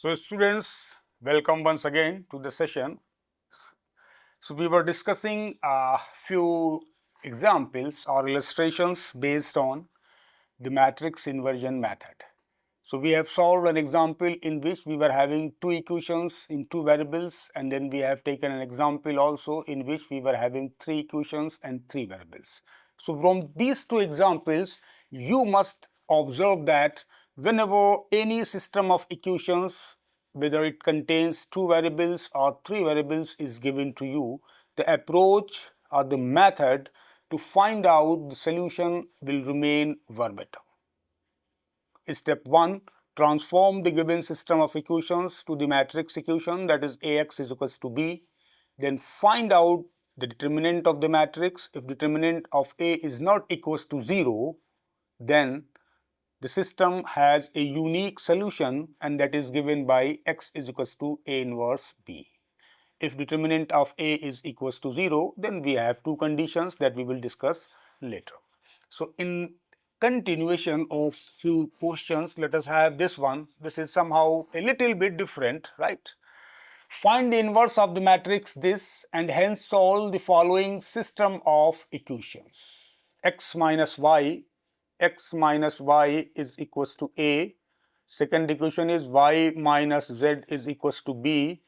So students, welcome once again to the session. So we were discussing a few examples or illustrations based on the matrix inversion method. So we have solved an example in which we were having two equations in two variables, and then we have taken an example also in which we were having three equations and three variables. So from these two examples, you must observe that whenever any system of equations, whether it contains two variables or three variables, is given to you, the approach or the method to find out the solution will remain verbatim. Step 1, transform the given system of equations to the matrix equation, that is Ax is equals to B. Then find out the determinant of the matrix. If determinant of A is not equals to 0, then the system has a unique solution, and that is given by x is equals to A inverse B. If determinant of A is equals to 0, then we have two conditions that we will discuss later. So in continuation of few questions, let us have this one. This is somehow a little bit different, right? Find the inverse of the matrix this and hence solve the following system of equations. X minus y is equals to A. Second equation is y minus z is equals to B.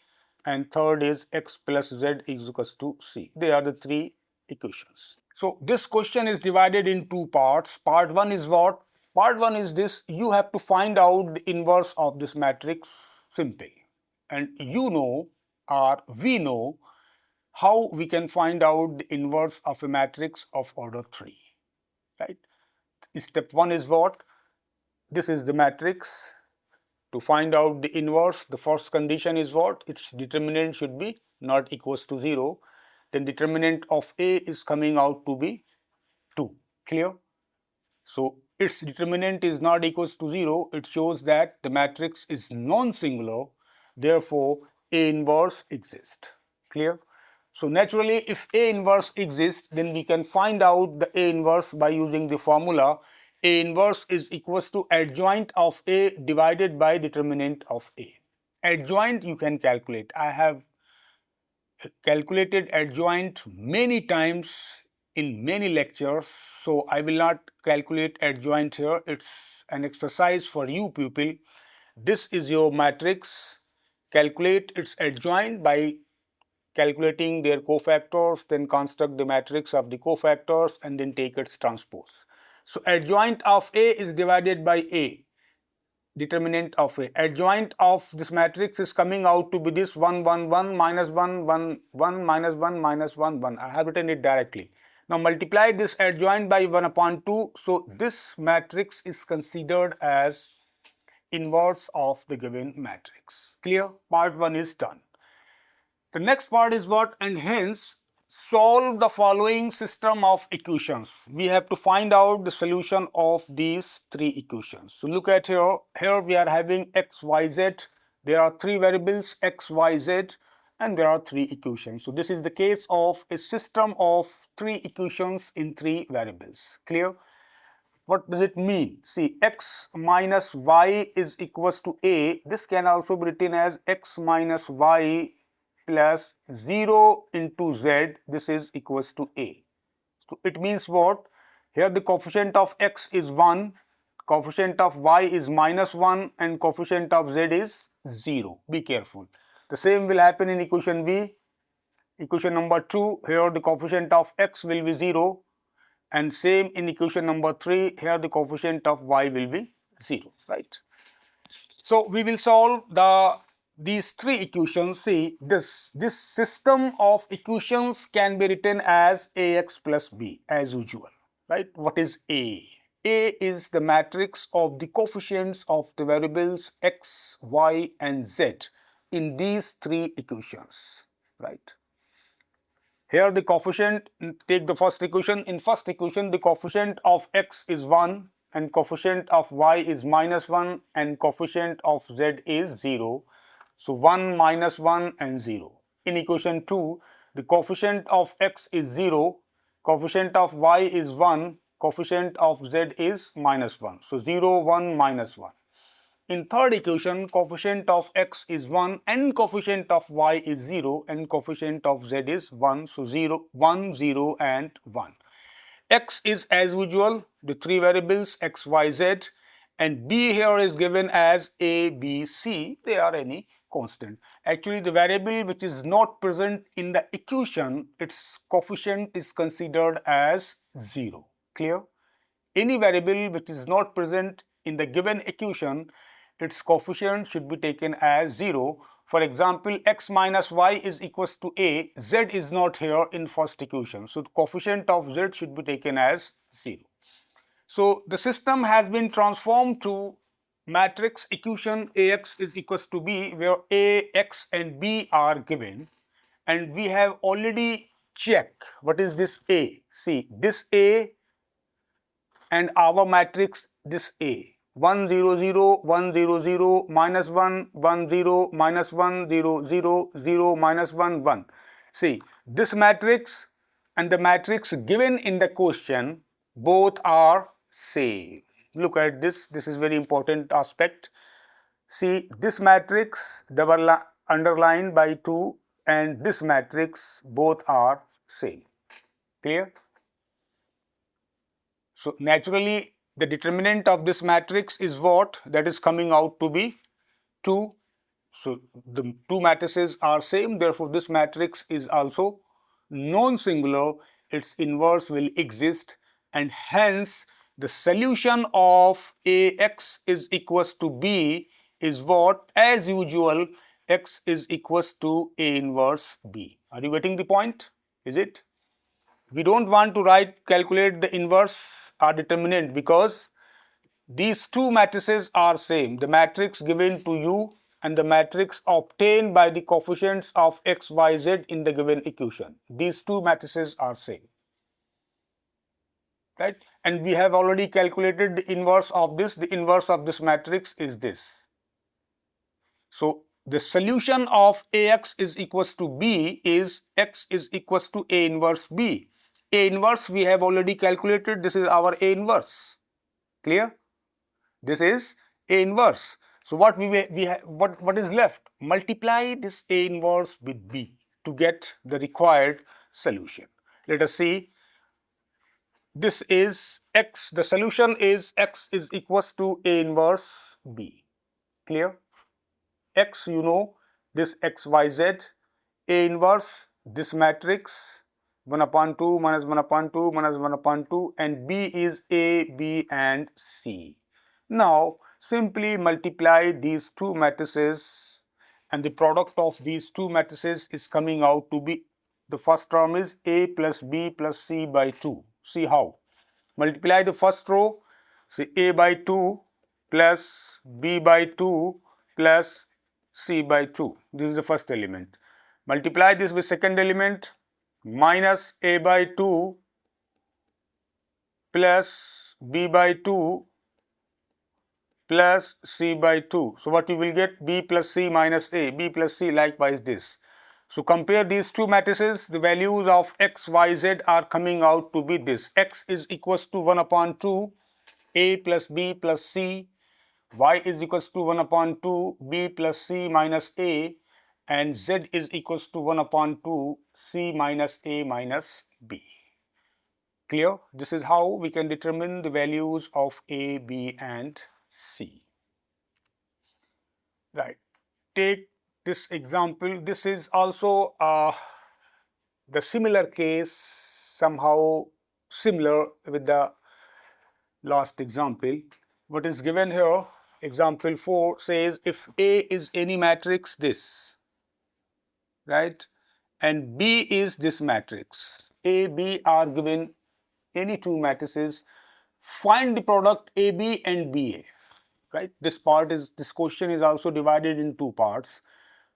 And third is x plus z is equals to C. They are the three equations. So this question is divided in two parts. Part 1 is what? Part 1 is this: you have to find out the inverse of this matrix. Simple. And you know, or we know, how we can find out the inverse of a matrix of order 3, right? Step 1 is what? This is the matrix. To find out the inverse, the first condition is what? Its determinant should be not equals to 0. Then determinant of A is coming out to be 2. Clear? So its determinant is not equals to 0. It shows that the matrix is non-singular. Therefore, A inverse exists. Clear? So naturally, if A inverse exists, then we can find out the A inverse by using the formula A inverse is equals to adjoint of A divided by determinant of A. Adjoint you can calculate. I have calculated adjoint many times in many lectures, so I will not calculate adjoint here. It's an exercise for you people. This is your matrix. Calculate its adjoint by calculating their cofactors, then construct the matrix of the cofactors and then take its transpose. So adjoint of A is divided by A, determinant of A. Adjoint of this matrix is coming out to be this 1, 1, 1, minus 1, 1, 1, minus 1, minus 1, 1. I have written it directly. Now multiply this adjoint by 1 upon 2. So this matrix is considered as inverse of the given matrix. Clear? Part 1 is done. The next part is what? And hence solve the following system of equations. We have to find out the solution of these three equations. So look at here. Here we are having x, y, z. There are three variables x, y, z, and there are three equations. So this is the case of a system of three equations in three variables. Clear? What does it mean? See, x minus y is equals to A. This can also be written as x minus y plus 0 into z, this is equals to A. So it means what? Here the coefficient of x is 1, coefficient of y is minus 1 and coefficient of z is 0. Be careful. The same will happen in equation B. Equation number 2, here the coefficient of x will be 0, and same in equation number 3, here the coefficient of y will be 0, right? So we will solve these three equations. See, this system of equations can be written as Ax plus B as usual, right? What is A? A is the matrix of the coefficients of the variables x, y, and z in these three equations, right? Here the coefficient, take the first equation. In first equation, the coefficient of x is 1 and coefficient of y is minus 1 and coefficient of z is 0. So 1, minus 1 and 0. In equation 2, the coefficient of x is 0, coefficient of y is 1, coefficient of z is minus 1. So 0, 1, minus 1. In third equation, coefficient of x is 1 and coefficient of y is 0 and coefficient of z is 1. So 0, 1, 0 and 1. X is as usual the three variables x, y, z, and b here is given as a, b, c. They are any constant. Actually, the variable which is not present in the equation, its coefficient is considered as 0. Clear? Any variable which is not present in the given equation, its coefficient should be taken as 0. For example, x minus y is equals to a, z is not here in first equation. So, the coefficient of z should be taken as 0. So, the system has been transformed to matrix equation Ax is equals to b, where a, x and b are given, and we have already checked what is this a. See, this a and our matrix this A, 1 0 0 1 0 0 minus 1 1 0 minus 1 0 0 0 minus 1 1. See, this matrix and the matrix given in the question both are same. Look at this, this is very important aspect. See, this matrix underlined by 2 and this matrix both are same. Clear? So, naturally the determinant of this matrix is what? That is coming out to be 2. So, the two matrices are same, therefore, this matrix is also non-singular, its inverse will exist, and hence the solution of Ax is equals to B is what? As usual, x is equals to A inverse B. Are you getting the point? Is it? We don't want to calculate the inverse or determinant because these two matrices are same. The matrix given to you and the matrix obtained by the coefficients of x, y, z in the given equation. These two matrices are same. Right? And we have already calculated the inverse of this. The inverse of this matrix is this. So, the solution of Ax is equals to B is x is equals to A inverse B. A inverse we have already calculated. This is our A inverse. Clear? This is A inverse. So what what is left? Multiply this A inverse with B to get the required solution. Let us see. This is x. The solution is x is equals to A inverse B. Clear? X, you know, this x, y, z. A inverse, this matrix, 1 upon 2 minus 1 upon 2 minus 1 upon 2, and B is A, B and C. Now, simply multiply these two matrices and the product of these two matrices is coming out to be, the first term is A plus B plus C by 2. See how? Multiply the first row, say A by 2 plus B by 2 plus C by 2. This is the first element. Multiply this with second element, minus A by 2 plus B by 2 plus C by 2. So, what you will get? B plus C minus A, B plus C, likewise this. So, compare these two matrices, the values of x, y, z are coming out to be this. X is equals to 1 upon 2, A plus B plus C, y is equals to 1 upon 2, B plus C minus A, and z is equals to 1 upon 2, C minus A minus B. Clear? This is how we can determine the values of A, B and C. Right. Take this example. This is also the similar case, somehow similar with the last example. What is given here? Example 4 says if A is any matrix this, right, and B is this matrix. A, B are given any two matrices. Find the product AB and BA. Right? This question is also divided in two parts.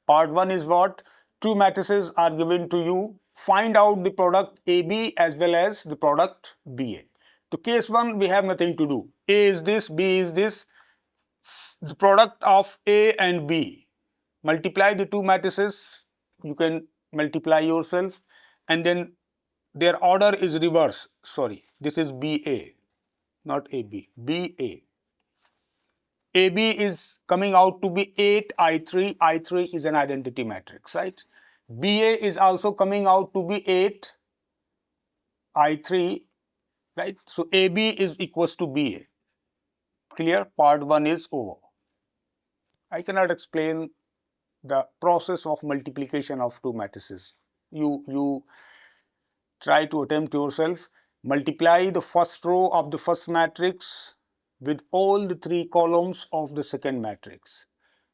Part 1 is what? Two matrices are given to you. Find out the product AB as well as the product BA. To case 1, we have nothing to do. A is this, B is this. The product of A and B. Multiply the two matrices. You can multiply yourself. And then their order is reverse. Sorry, this is BA, not AB. BA. AB is coming out to be 8I3. I3 is an identity matrix, right? BA is also coming out to be 8I3, right? So AB is equals to BA. Clear? Part 1 is over. I cannot explain the process of multiplication of two matrices. You try to attempt yourself. Multiply the first row of the first matrix with all the three columns of the second matrix.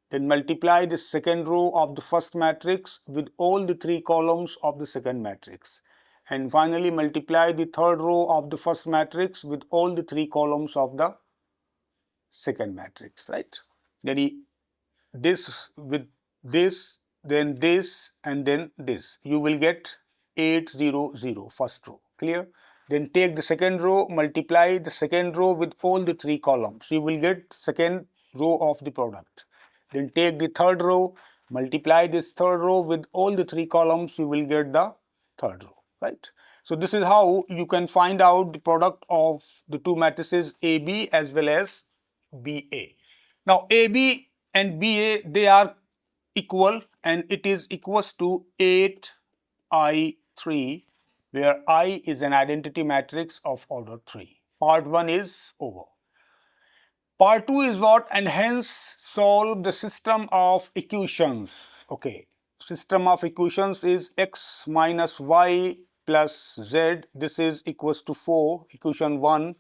Then multiply the second row of the first matrix with all the three columns of the second matrix. And finally multiply the third row of the first matrix with all the three columns of the second matrix, right? Then this with this, then this, and then this. You will get 8, 0, 0, first row. Clear? Then take the second row, multiply the second row with all the three columns. You will get second row of the product. Then take the third row, multiply this third row with all the three columns. You will get the third row, right? So this is how you can find out the product of the two matrices AB as well as BA. Now AB and BA, they are equal, and it is equals to 8I3, where I is an identity matrix of order 3. Part 1 is over. Part 2 is what? And hence solve the system of equations. Okay, system of equations is x minus y plus z. This is equals to 4, equation 1.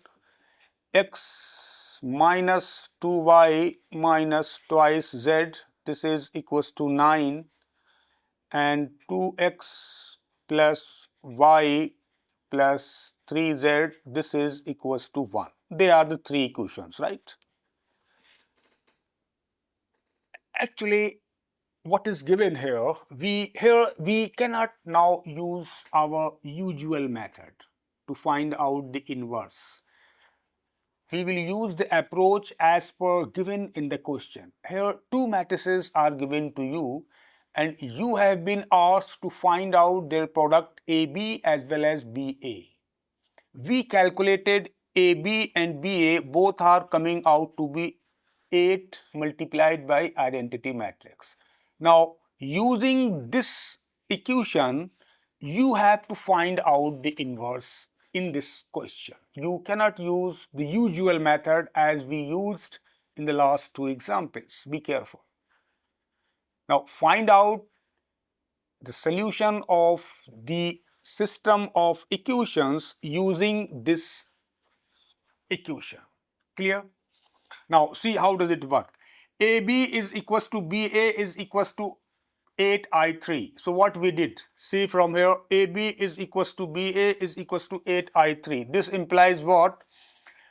X minus 2y minus twice z, this is equals to 9, and 2x plus y plus 3z, this is equals to 1. They are the three equations, right? Actually, what is given here, we cannot now use our usual method to find out the inverse. We will use the approach as per given in the question. Here two matrices are given to you and you have been asked to find out their product AB as well as BA. We calculated AB and BA, both are coming out to be 8 multiplied by identity matrix. Now using this equation, you have to find out the inverse in this question. You cannot use the usual method as we used in the last two examples. Be careful. Now find out the solution of the system of equations using this equation. Clear? Now see how does it work. AB is equals to BA is equals to 8I3. So what we did, see from here, AB is equals to BA is equals to 8I3. This implies what?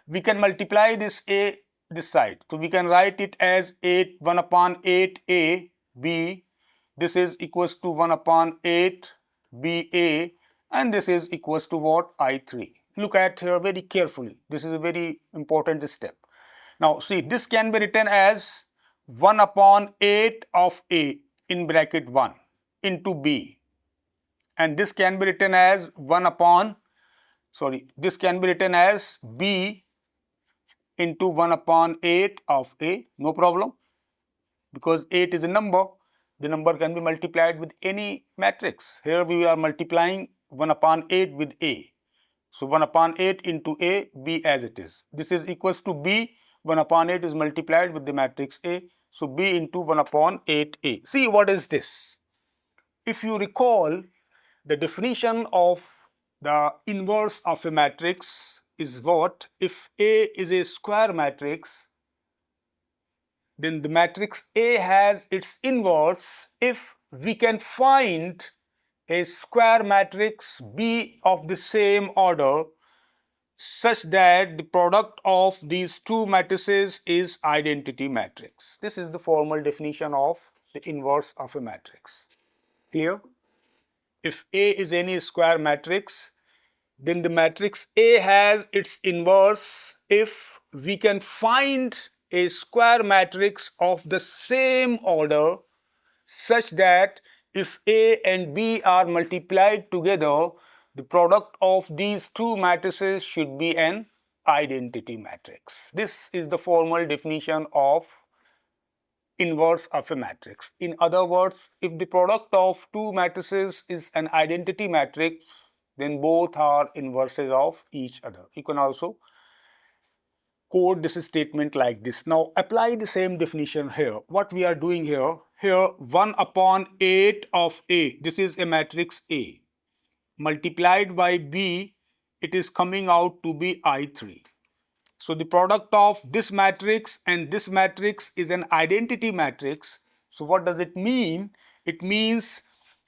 We can multiply this A this side. So we can write it as 1 upon 8AB. This is equals to 1 upon 8BA, and this is equals to what? I3. Look at here very carefully. This is a very important step. Now see, this can be written as 1 upon 8 of A in bracket 1 into B, and this can be written as 1 upon, this can be written as B into 1 upon 8 of A, no problem, because 8 is a number. The number can be multiplied with any matrix. Here we are multiplying 1 upon 8 with A. So 1 upon 8 into A, B as it is. This is equals to B. 1 upon 8 is multiplied with the matrix A. So B into 1 upon 8A. See, what is this? If you recall, the definition of the inverse of a matrix is what? If A is a square matrix, then the matrix A has its inverse if we can find a square matrix B of the same order such that the product of these two matrices is identity matrix. This is the formal definition of the inverse of a matrix. Clear? If A is any square matrix, then the matrix A has its inverse if we can find a square matrix of the same order such that if A and B are multiplied together, the product of these two matrices should be an identity matrix. This is the formal definition of inverse of a matrix. In other words, if the product of two matrices is an identity matrix, then both are inverses of each other. You can also code this statement like this. Now apply the same definition here. What we are doing here, 1 upon 8 of A, this is a matrix A, multiplied by B, it is coming out to be I3. So the product of this matrix and this matrix is an identity matrix. So what does it mean? It means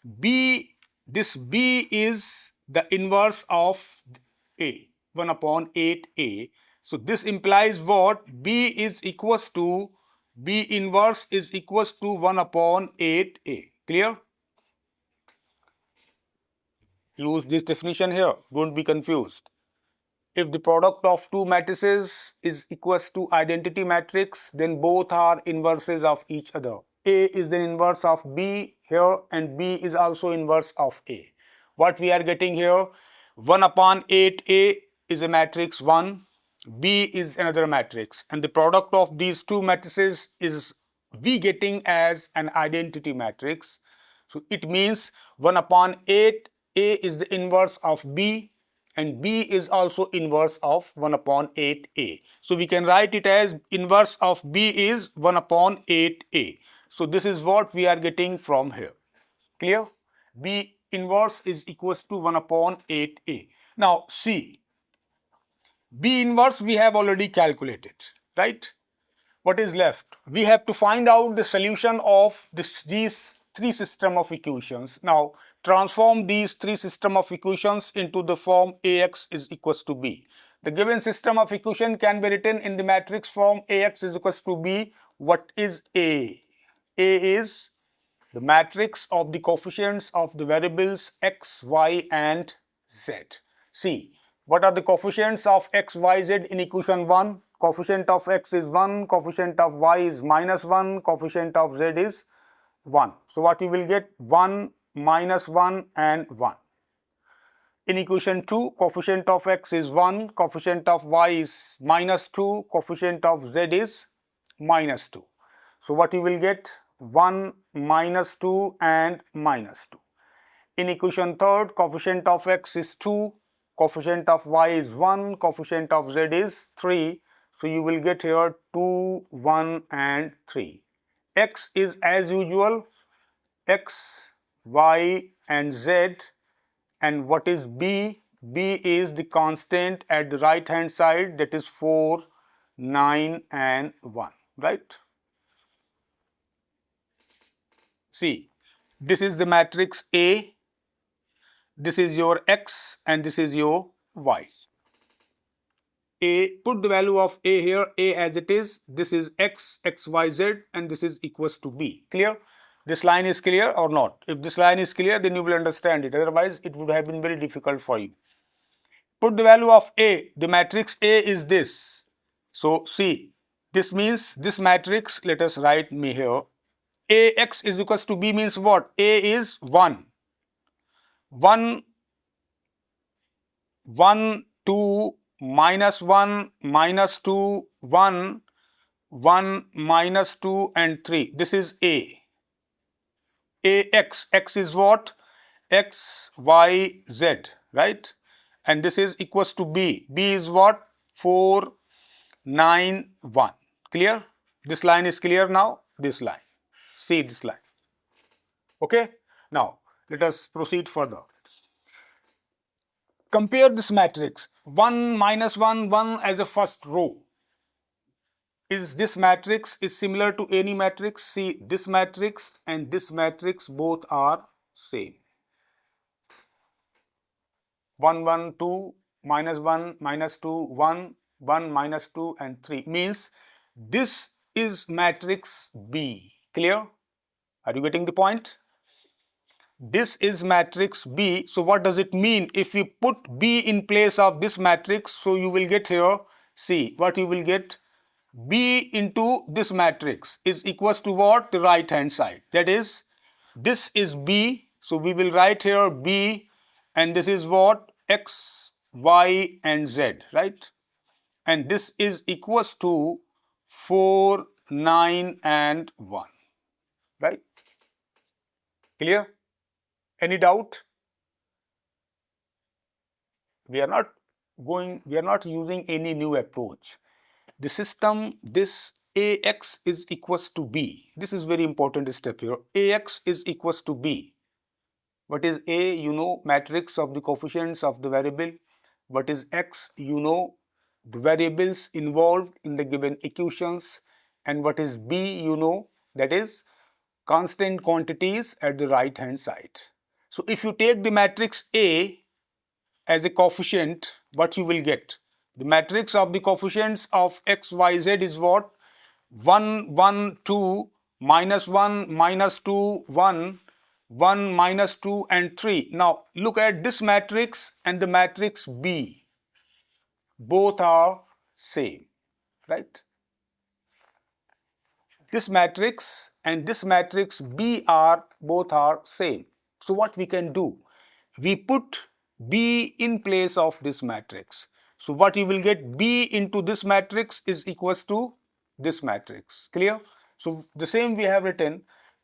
this B is the inverse of A, 1 upon 8A. So this implies what? B inverse is equals to 1 upon 8A. Clear? Use this definition here. Don't be confused. If the product of two matrices is equals to identity matrix, then both are inverses of each other. A is the inverse of B here and B is also inverse of A. What we are getting here, 1 upon 8A is a matrix 1, B is another matrix, and the product of these two matrices is we getting as an identity matrix. So it means 1 upon 8, A is the inverse of B and B is also inverse of 1 upon 8A. So we can write it as inverse of B is 1 upon 8A. So this is what we are getting from here. Clear? B inverse is equals to 1 upon 8A. Now see, B inverse we have already calculated, right? What is left? We have to find out the solution of these three system of equations. Now transform these three system of equations into the form Ax is equals to B. The given system of equation can be written in the matrix form Ax is equals to B. What is A? A is the matrix of the coefficients of the variables x, y and z. See, what are the coefficients of x, y, z in equation 1? Coefficient of x is 1, coefficient of y is -1, coefficient of z is 1. So what you will get? 1, -1 and 1. In equation 2, coefficient of x is 1, coefficient of y is -2, coefficient of z is -2. So what you will get? 1, -2 and -2. In equation 3, coefficient of x is 2, coefficient of y is 1, coefficient of z is 3. So you will get here 2, 1 and 3. X is as usual x, y and z, and what is B? B is the constant at the right hand side, that is 4, 9 and 1, right? See, this is the matrix A, this is your x and this is your y. A, put the value of A here, A as it is, this is x, x, y, z and this is equals to B. Clear? This line is clear or not? If this line is clear, then you will understand it, otherwise it would have been very difficult for you. Put the value of A, the matrix A is this. So see, this means this matrix, let us write me here, Ax is equals to B means what? A is 1, 1, 1, 2, -1, -2, 1, 1, -2 and 3. This is A. Ax, x is what? X, y, z, right? And this is equals to B. B is what? 4, 9, 1. Clear? This line is clear now? This line. See this line. Okay? Now, let us proceed further. Compare this matrix 1, -1, 1 as a first row. Is this matrix is similar to any matrix? See, this matrix and this matrix both are same. 1, 1, 2, -1, -2, 1, 1, -2 and 3 means this is matrix B. Clear? Are you getting the point? This is matrix B. So what does it mean? If you put B in place of this matrix, so you will get here, see what you will get, B into this matrix is equals to what? The right hand side. That is, this is B. So we will write here B and this is what? X, Y and Z, right? and this is equals to 4, 9 and 1, right? Clear? Any doubt? We are not using any new approach. The system, this Ax is equals to B. This is very important step here. Ax is equals to B. What is A? You know, matrix of the coefficients of the variable. What is X? You know, the variables involved in the given equations. And what is B? You know, that is constant quantities at the right hand side. So if you take the matrix A as a coefficient, what you will get? The matrix of the coefficients of x, y, z is what? 1, 1, 2, minus 1, minus 2, 1, 1, minus 2 and 3. Now look at this matrix and the matrix B. Both are same, right? This matrix and this matrix B are both are same. So what we can do? We put B in place of this matrix. So what you will get, B into this matrix is equals to this matrix. Clear? So the same we have written,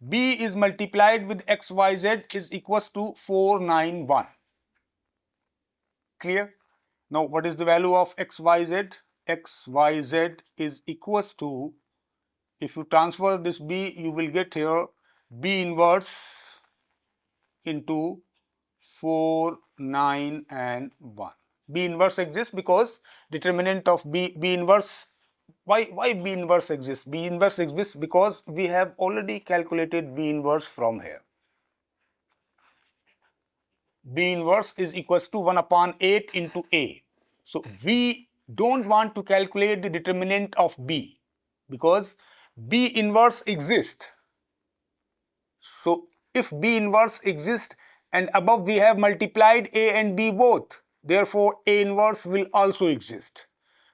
B is multiplied with x, y, z is equals to 4, 9, 1. Clear? Now what is the value of x, y, z? X, y, z is equals to, if you transfer this B, you will get here B inverse into 4, 9 and 1. B inverse exists because determinant of B inverse. Why B inverse exists? B inverse exists because we have already calculated B inverse from here. B inverse is equals to 1 upon 8 into A. So we don't want to calculate the determinant of B because B inverse exists. So if B inverse exists and above we have multiplied A and B both, therefore A inverse will also exist.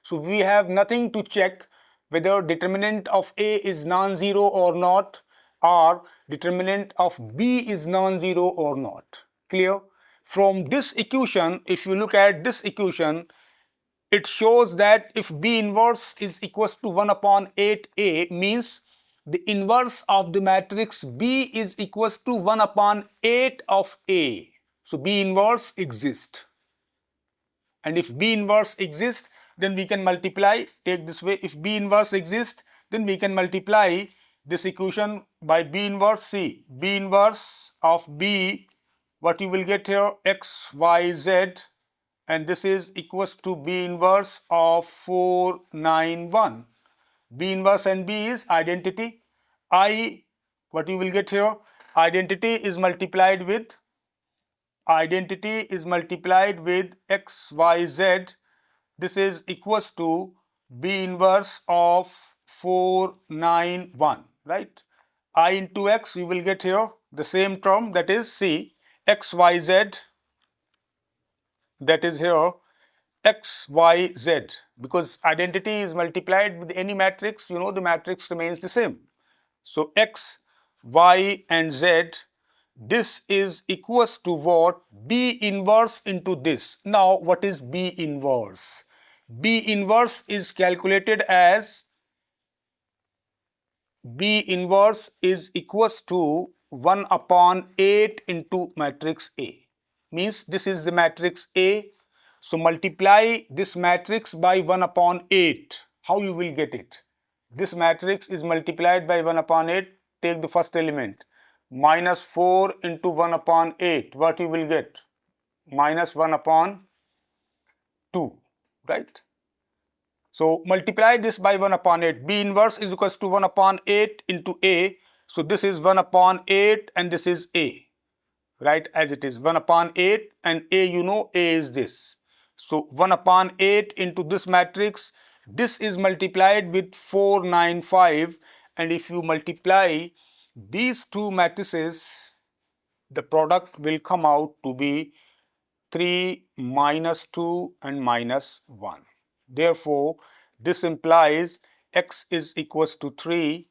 So we have nothing to check whether determinant of A is non-zero or not, or determinant of B is non-zero or not. Clear? From this equation, if you look at this equation, it shows that if B inverse is equals to 1 upon 8A, means the inverse of the matrix B is equals to 1 upon 8 of A. So B inverse exists. And if B inverse exists, then we can multiply, take this way, if B inverse exists, then we can multiply this equation by B inverse. See, B inverse of B, what you will get here, x, y, z, and this is equals to B inverse of 4, 9, 1. B inverse and B is identity. I, what you will get here, identity is multiplied with x, y, z. This is equals to B inverse of 4, 9, 1, right? I into x, you will get here the same term, that is C, x, y, z, that is here x, y, z, because identity is multiplied with any matrix, you know, the matrix remains the same. So x, y and z, this is equals to what? B inverse into this. Now what is B inverse? B inverse is calculated as B inverse is equals to 1 upon 8 into matrix A. Means this is the matrix A. So multiply this matrix by 1 upon 8. How you will get it? This matrix is multiplied by 1 upon 8. Take the first element. Minus 4 into 1 upon 8. What you will get? Minus 1 upon 2. Right? So multiply this by 1 upon 8. B inverse is equals to 1 upon 8 into A. So this is 1 upon 8 and this is A. Right, as it is 1 upon 8 and A, you know, A is this. So 1 upon 8 into this matrix, this is multiplied with 4, 9, 5, and if you multiply these two matrices, the product will come out to be 3, minus 2 and minus 1. Therefore, this implies x is equals to 3,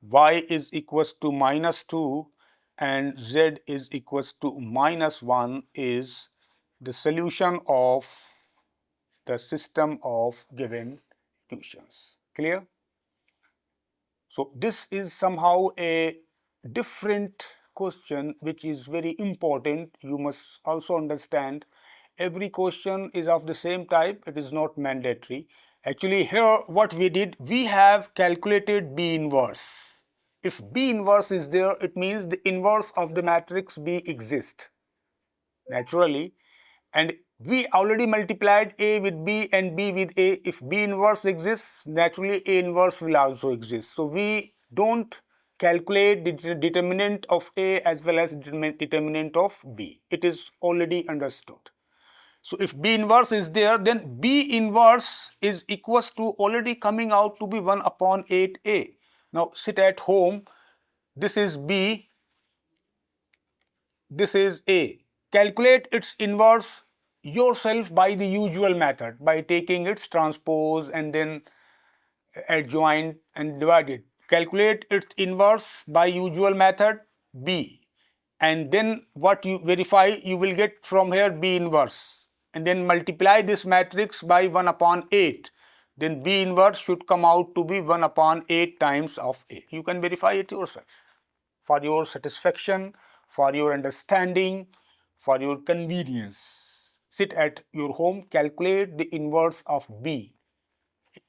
y is equals to minus 2 and z is equals to minus 1 is the solution of the system of given equations. Clear? So this is somehow a different question which is very important. You must also understand every question is of the same type, it is not mandatory. Actually here what we did, we have calculated B inverse. If B inverse is there, it means the inverse of the matrix B exists naturally, and we already multiplied A with B and B with A. If B inverse exists, naturally A inverse will also exist. So we don't calculate the determinant of A as well as determinant of B. It is already understood. So if B inverse is there, then B inverse is equals to already coming out to be 1 upon 8A. Now sit at home, this is B, this is A. Calculate its inverse yourself by the usual method, by taking its transpose and then adjoint and divide it. Calculate its inverse by usual method B, and then what you verify, you will get from here B inverse, and then multiply this matrix by 1 upon 8. Then B inverse should come out to be 1 upon 8 times of A. You can verify it yourself for your satisfaction, for your understanding, for your convenience. Sit at your home, calculate the inverse of B.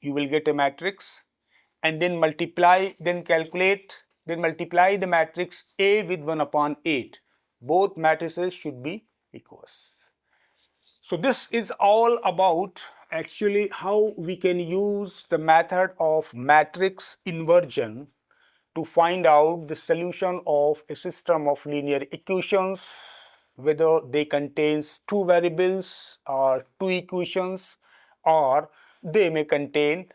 You will get a matrix, and then multiply, then calculate, then multiply the matrix A with 1 upon 8. Both matrices should be equals. So this is all about actually how we can use the method of matrix inversion to find out the solution of a system of linear equations, whether they contains two variables or two equations, or they may contain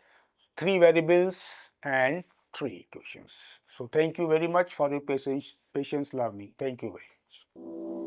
three variables and three equations. So thank you very much for your patience learning. Thank you very much.